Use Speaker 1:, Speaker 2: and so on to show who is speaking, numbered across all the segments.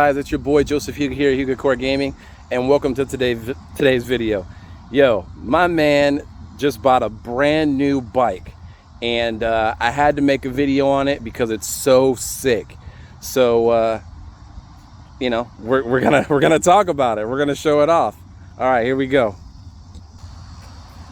Speaker 1: Guys, it's your boy Joseph Hugo here, Hugo Core Gaming, and welcome to today's video. Yo, my man just bought a brand new bike, and I had to make a video on it because it's so sick. So you know, we're gonna talk about it. We're gonna show it off. All right, here we go.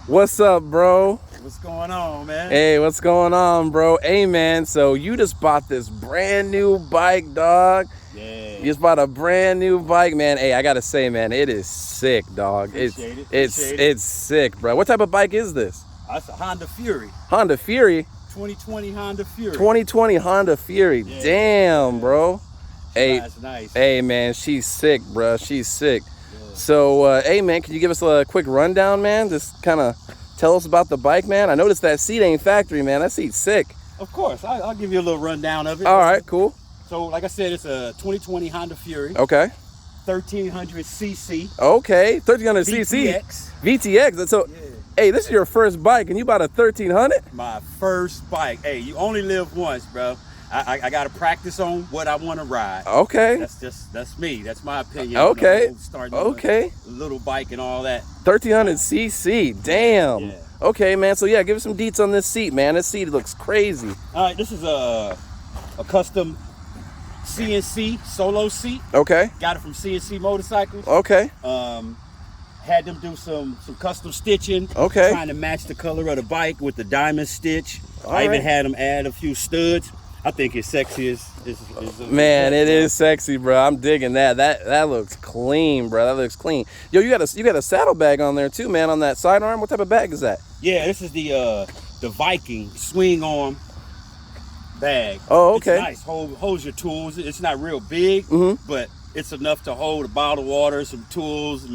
Speaker 1: What's up, bro?
Speaker 2: What's going on, man?
Speaker 1: Hey, what's going on, bro? Hey, man, so you just bought this brand new bike, dog.
Speaker 2: Yeah.
Speaker 1: You just bought a brand new bike, man. Hey, I gotta say, man, it is sick, dog. It's sick, bro. What type of bike is this?
Speaker 2: That's a Honda Fury.
Speaker 1: Honda Fury?
Speaker 2: 2020 Honda Fury.
Speaker 1: 2020 Honda Fury.
Speaker 2: Yeah.
Speaker 1: Damn, bro. Hey,
Speaker 2: that's nice.
Speaker 1: Hey, man, she's sick, bro. She's sick.
Speaker 2: Yeah.
Speaker 1: So, hey, man, can you give us a quick rundown, man? Just kind of tell us about the bike, man. I noticed that seat ain't factory, man. That seat's sick.
Speaker 2: Of course. I'll give you a little rundown of it.
Speaker 1: All right, cool.
Speaker 2: So, like I said, it's a 2020 Honda Fury.
Speaker 1: Okay.
Speaker 2: 1300 cc.
Speaker 1: Okay, 1300 cc.
Speaker 2: VTX.
Speaker 1: VTX. So, yeah. Hey, this is your first bike, and you bought a 1300?
Speaker 2: My first bike. Hey, you only live once, bro. I got to practice on what I want to ride.
Speaker 1: Okay.
Speaker 2: That's me. That's my opinion.
Speaker 1: Okay.
Speaker 2: You know, starting a little bike and all that.
Speaker 1: 1300 cc. Damn.
Speaker 2: Yeah.
Speaker 1: Okay, man. So yeah, give us some deets on this seat, man. This seat looks crazy.
Speaker 2: All right, this is a custom CNC solo seat.
Speaker 1: Okay.
Speaker 2: Got it from CNC Motorcycles.
Speaker 1: Okay.
Speaker 2: Had them do some custom stitching.
Speaker 1: Okay.
Speaker 2: Trying to match the color of the bike with the diamond stitch.
Speaker 1: I
Speaker 2: even had them add a few studs. I think it's sexy as
Speaker 1: man, it is sexy, bro. I'm digging that. That looks clean, bro. That looks clean. Yo, you got a saddlebag on there too, man, on that sidearm. What type of bag is that?
Speaker 2: Yeah, this is the Viking swing arm bag.
Speaker 1: Oh, okay.
Speaker 2: It's nice. Holds your tools. It's not real big, but it's enough to hold a bottle of water, some tools,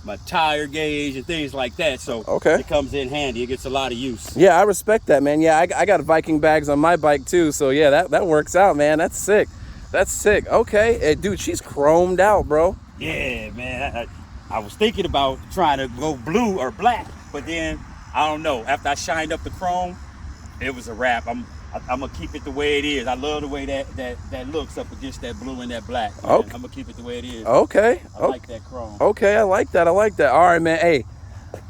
Speaker 2: my tire gauge and things like that. So it comes in handy. It gets a lot of use.
Speaker 1: Yeah, I respect that, man. Yeah, I got Viking bags on my bike too. So yeah, that works out, man. That's sick. That's sick. Okay. Hey, dude, she's chromed out, bro.
Speaker 2: Yeah, man. I was thinking about trying to go blue or black, but then I don't know. After I shined up the chrome, it was a wrap. I'm gonna keep it the way it is. I love the way that looks up against that blue and that black. Man.
Speaker 1: Okay.
Speaker 2: I'm gonna keep it the way it is.
Speaker 1: Okay.
Speaker 2: I like that chrome.
Speaker 1: Okay, I like that. All right, man. Hey,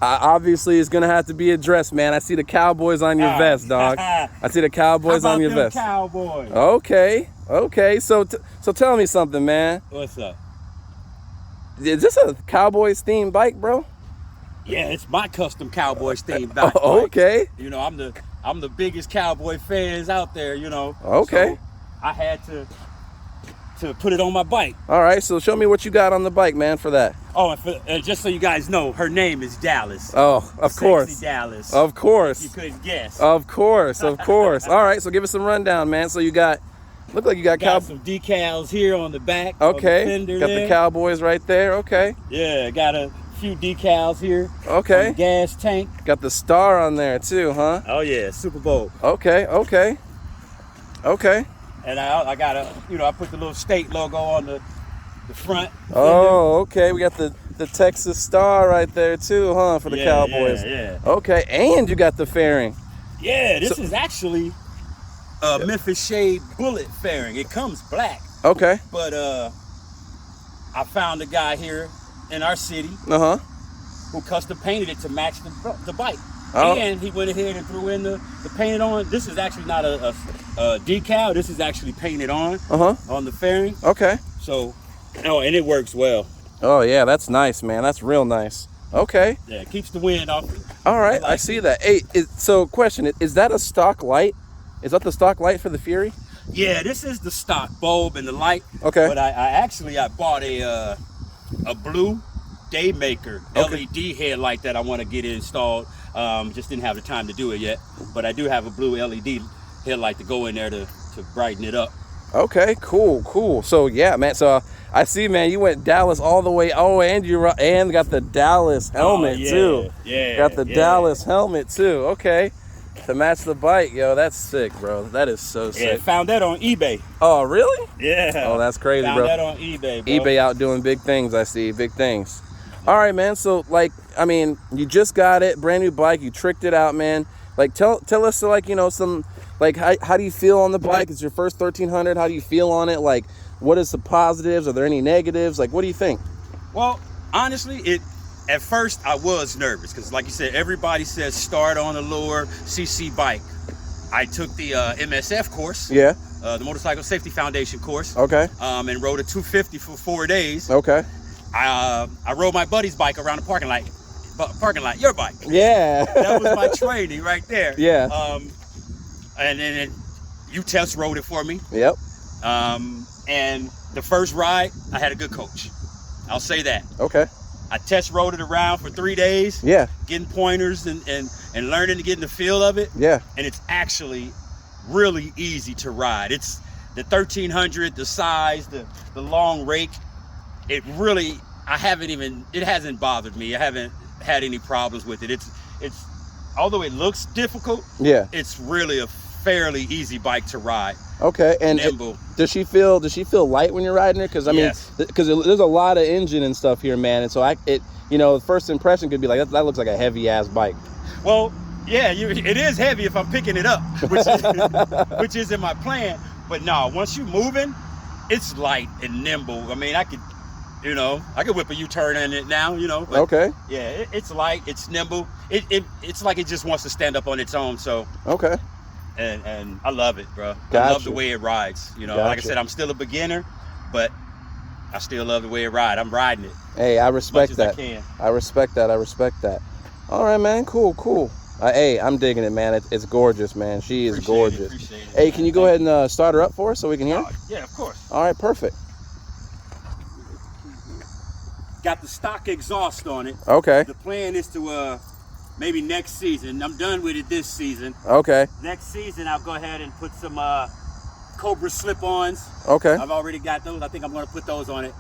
Speaker 1: obviously it's gonna have to be addressed, man. I see the Cowboys on your vest, dog. I see the Cowboys on your vest.
Speaker 2: Cowboys.
Speaker 1: Okay. So tell me something, man.
Speaker 2: What's up?
Speaker 1: Is this a Cowboys-themed bike, bro?
Speaker 2: Yeah, it's my custom Cowboys-themed bike.
Speaker 1: Okay.
Speaker 2: You know, I'm the biggest Cowboy fans out there, you know.
Speaker 1: Okay.
Speaker 2: So I had to put it on my bike.
Speaker 1: All right, so show me what you got on the bike, man, for that.
Speaker 2: Oh, and just so you guys know, her name is Dallas.
Speaker 1: Oh, of course.
Speaker 2: Sexy Dallas.
Speaker 1: Of course.
Speaker 2: You couldn't guess.
Speaker 1: Of course. All right, so give us some rundown, man. So you got, look like you got
Speaker 2: some decals here on the back.
Speaker 1: Okay.
Speaker 2: On the fender
Speaker 1: got
Speaker 2: there.
Speaker 1: the Cowboys right there. Okay.
Speaker 2: Yeah, got a few decals here.
Speaker 1: Okay.
Speaker 2: On the gas tank.
Speaker 1: Got the star on there too, huh?
Speaker 2: Oh yeah, Super Bowl.
Speaker 1: Okay.
Speaker 2: And I got I put the little state logo on the front.
Speaker 1: Oh, okay. We got the Texas star right there too, huh, for the Cowboys.
Speaker 2: Yeah.
Speaker 1: Okay, and you got the fairing.
Speaker 2: Yeah, this is actually a Memphis Shade bullet fairing. It comes black.
Speaker 1: Okay.
Speaker 2: But I found a guy here in our city who custom painted it to match the bike.
Speaker 1: Oh.
Speaker 2: And he went ahead and threw in the paint on. This is actually not a decal. This is actually painted on the fairing.
Speaker 1: Okay.
Speaker 2: So, and it works well.
Speaker 1: Oh yeah, that's nice, man. That's real nice. Okay.
Speaker 2: Yeah, it keeps the wind off.
Speaker 1: All right, I see that. Hey, so question, is that a stock light? Is that the stock light for the Fury?
Speaker 2: Yeah, this is the stock bulb and the light.
Speaker 1: Okay.
Speaker 2: But I bought a blue Daymaker LED headlight that I want to get installed. Just didn't have the time to do it yet. But I do have a blue LED headlight to go in there to brighten it up.
Speaker 1: Okay, cool. So yeah, man. So I see, man, you went Dallas all the way. Oh, and and got the Dallas helmet too.
Speaker 2: Yeah.
Speaker 1: Got the Dallas helmet too. Okay. To match the bike, yo, that's sick, bro. That is so sick.
Speaker 2: Yeah, found that on eBay.
Speaker 1: Oh, really?
Speaker 2: Yeah.
Speaker 1: Oh, that's crazy, bro.
Speaker 2: Found that on eBay, bro.
Speaker 1: eBay out doing big things, I see. Big things. All right, man. So, like, I mean, you just got it, brand new bike. You tricked it out, man. Like, tell us, like, some, like, how do you feel on the bike? It's your first 1300. How do you feel on it? Like, What is the positives? Are there any negatives? Like, what do you think?
Speaker 2: Well, honestly, at first I was nervous because, like you said, everybody says start on a lower CC bike. I took the MSF course.
Speaker 1: Yeah.
Speaker 2: The Motorcycle Safety Foundation course.
Speaker 1: Okay.
Speaker 2: And rode a 250 for 4 days.
Speaker 1: Okay.
Speaker 2: I rode my buddy's bike around the parking lot. Your bike.
Speaker 1: Yeah.
Speaker 2: That was my training right there.
Speaker 1: Yeah.
Speaker 2: And then you test rode it for me.
Speaker 1: Yep.
Speaker 2: And the first ride, I had a good coach. I'll say that.
Speaker 1: Okay.
Speaker 2: I test rode it around for 3 days.
Speaker 1: Yeah.
Speaker 2: Getting pointers and learning to get in the feel of it.
Speaker 1: Yeah.
Speaker 2: And it's actually really easy to ride. It's the 1300, the size, the long rake. It really, it hasn't bothered me. I haven't had any problems with it. It's although it looks difficult,
Speaker 1: yeah,
Speaker 2: it's really a fairly easy bike to ride.
Speaker 1: Okay. And
Speaker 2: nimble.
Speaker 1: Does she feel light when you're riding it? Because I mean,
Speaker 2: Yes.
Speaker 1: because there's a lot of engine and stuff here, man. And so the first impression could be like that looks like a heavy ass bike.
Speaker 2: Well, yeah, it is heavy if I'm picking it up, which isn't my plan. But no, once you're moving, it's light and nimble. I mean, I could whip a U-turn in it now, But
Speaker 1: Okay.
Speaker 2: yeah, it's light, it's nimble. It's like it just wants to stand up on its own. So
Speaker 1: Okay.
Speaker 2: and I love it, bro.
Speaker 1: Gotcha.
Speaker 2: I love the way it rides. Like I
Speaker 1: Gotcha.
Speaker 2: said, I'm still a beginner, but I still love the way it rides. I'm riding it.
Speaker 1: Hey, I respect
Speaker 2: as much as
Speaker 1: that.
Speaker 2: I can.
Speaker 1: I respect that. I respect that. All right, man. Cool. Hey, I'm digging it, man. It's gorgeous, man. She is gorgeous.
Speaker 2: Appreciate it,
Speaker 1: Hey,
Speaker 2: man.
Speaker 1: can you go ahead and start her up for us so we can hear?
Speaker 2: Yeah, of course.
Speaker 1: All right, perfect.
Speaker 2: Got the stock exhaust on it.
Speaker 1: Okay.
Speaker 2: The plan is to maybe next season. I'm done with it this season.
Speaker 1: Okay.
Speaker 2: Next season, I'll go ahead and put some Cobra slip-ons.
Speaker 1: Okay.
Speaker 2: I've already got those. I think I'm going to put those on it.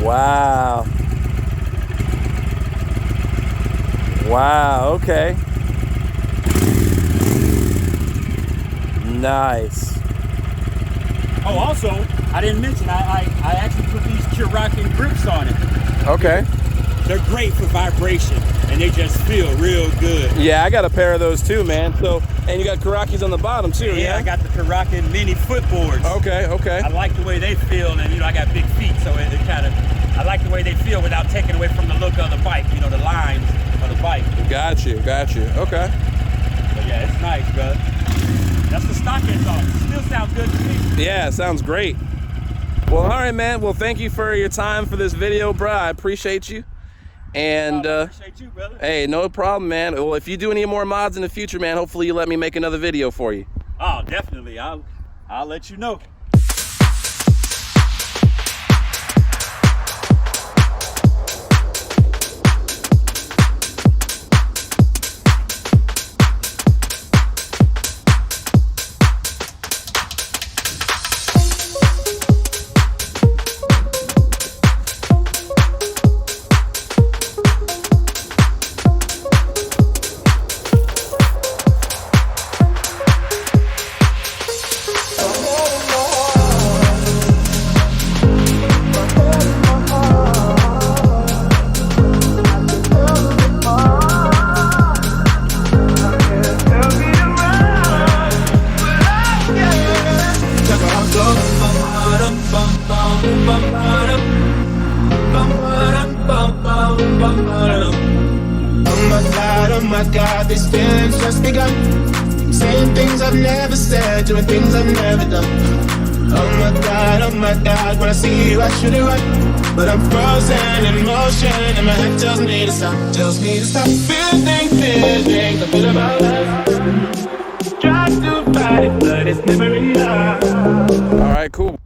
Speaker 1: Wow. Wow. Okay. Nice.
Speaker 2: Oh, also, I didn't mention, I actually put these Kirakin grips on it.
Speaker 1: Okay.
Speaker 2: They're great for vibration, and they just feel real good.
Speaker 1: Yeah, I got a pair of those too, man. So, and you got Karakis on the bottom too,
Speaker 2: Yeah, I got the Kirakin mini footboards.
Speaker 1: Okay.
Speaker 2: I like the way they feel, and I got big feet, so it kind of, I like the way they feel without taking away from the look of the bike, the lines of the bike.
Speaker 1: Got you. Okay.
Speaker 2: But yeah, it's nice, brother. That's the stock exhaust. It still sounds good to me.
Speaker 1: Yeah, sounds great. Well, all right, man. Well, thank you for your time for this video, bro. I appreciate you. And
Speaker 2: I appreciate you, brother.
Speaker 1: hey, no problem, man. Well, if you do any more mods in the future, man, hopefully you let me make another video for you.
Speaker 2: Oh, definitely. I'll let you know.
Speaker 3: Oh my God, these feelings just begun. Saying things I've never said, doing things I've never done. Oh my God, when I see you I should run. But I'm frozen in motion and my head tells me to stop. Feeling a bit of my life. Try to fight it, but it's never enough.
Speaker 1: All right, cool.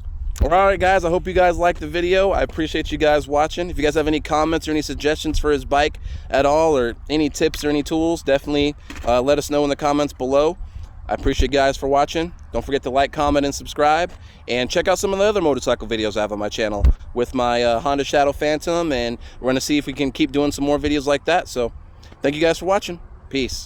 Speaker 1: All right, guys, I hope you guys liked the video. I appreciate you guys watching. If you guys have any comments or any suggestions for his bike at all, or any tips or any tools, definitely let us know in the comments below. I appreciate you guys for watching. Don't forget to like, comment, and subscribe. And check out some of the other motorcycle videos I have on my channel with my Honda Shadow Phantom, and we're going to see if we can keep doing some more videos like that. So thank you guys for watching. Peace.